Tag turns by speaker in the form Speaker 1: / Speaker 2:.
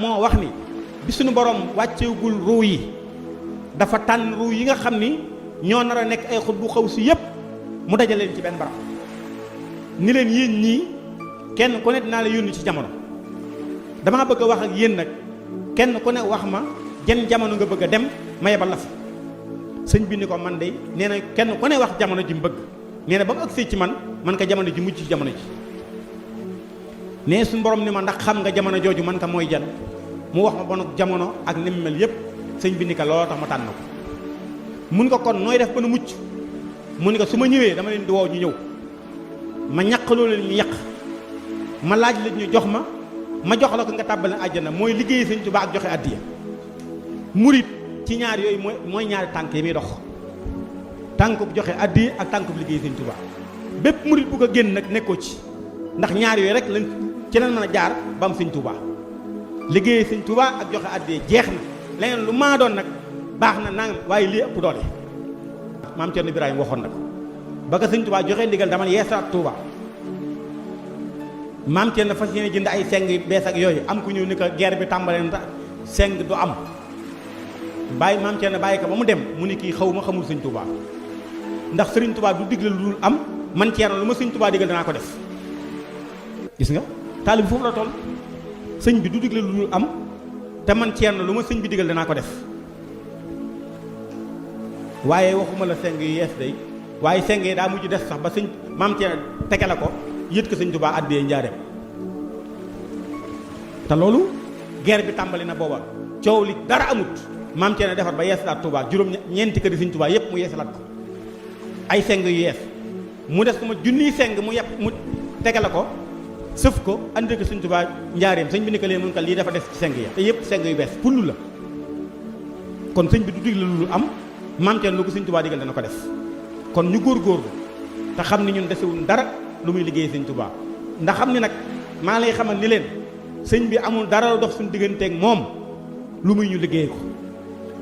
Speaker 1: moo wax ni bi suñu borom wàcceegul ruu yi dafa tànn ruu yi nga xam ni ñoo nar a nekk ay xut bu xaw si yépp mu dajaleen ci benn barab ni leen yéen ñii kenn ku ne dinaa la yónni ci jamono damaa bëgg a wax ak yéen nag kenn ku ne wax ma jën jamono nga bëgg a dem ma yebal la fa sëñ bi ni ko man de nee na kenn ku ne wax jamono ji mu bëgg nee na ba mu agsee ci man ko jamono ji mujj ci jamono ji nee suñu borom ni ma ndax xam nga jamono jooju man ka mooy jan mu wax ma ba nag jamono ak ni mu mel yépp sëñ bi ni ko looloo tax ma tànn ko mun ko kon nooy def ba nu mucc mu ni ko su ma ñëwee dama leen di woo ñu ñëw ma ñaqaloo leen ñu yàq ma laaj la ñu jox ma jox la ko nga tàbbal àjjana mooy liggéey sëñ Tuubaa ak joxe addiya murit ci ñaar yooyu mooy ñaari tànk yi muy dox tànkub joxe addiya ak tànkub liggéey sëñ Tuubaa bépp murit bu ko génn nag nekkoo ci ndax ñaar yooyu rek lañ ci leen mën a jaar ba am sëñ Tuubaa liggéey sëñ Tuubaa ak joxe addiya jeex na leneen lu maa doon nag baax na nangam waaye lii ëpp doole maam Cerno Ibrahima waxoon na ko ba ko sëñ Tuubaa joxe ndigal dama yeesalaat Tuubaa maam Cerno fas yéene jënd ay seng bees ak yooyu am ku ñëw ni ko guerre bi tàmbalee na seng du am bàyyi maam Cerno bàyyi ko ba mu dem mu ni kii xaw ma xamul sëñ Tuubaa ndax sëriñ Tuubaa du digle lu dul am man Cerno lu ma sëñ Tuubaa digal danaa ko def gis nga taalib foofu la toll sëñ bi du digle lu dul am te man Cerno lu ma sëñ bi digal danaa ko def waaye waxuma la seng yu yees day waaye seng yi daa mujj des sax ba sëñ maam Cerno tege la ko yët ko sëñ Tuubaa àddee njaareem te loolu guerre bi tàmbali na booba coow li dara amut maam Cerno defar ba yeesalaat Tuubaa juróom ñeenti kër yi sëñ Tuubaa yépp mu yeesalaat ko ay seng yu yees mu des ko ma junniy seng mu yepp mu tege la ko sëf ko andi ko sëñ Tuubaa njaareem sëñ bi ni ko leen mun ko lii dafa des ci seng ya te yépp seng yu bees pullu la kon sëñ bi du digle lu am maam Cerno lu ko sëñ Tuubaa digal dana ko def kon ñu góorgóorlu te xam ni ñun desewul dara lu muy liggéey sëñ Tuubaa ndax xam ni nag maa lay xamal ni leen sëñ bi amul dara dox suñu digganteeg moom lu muy ñu liggéey ko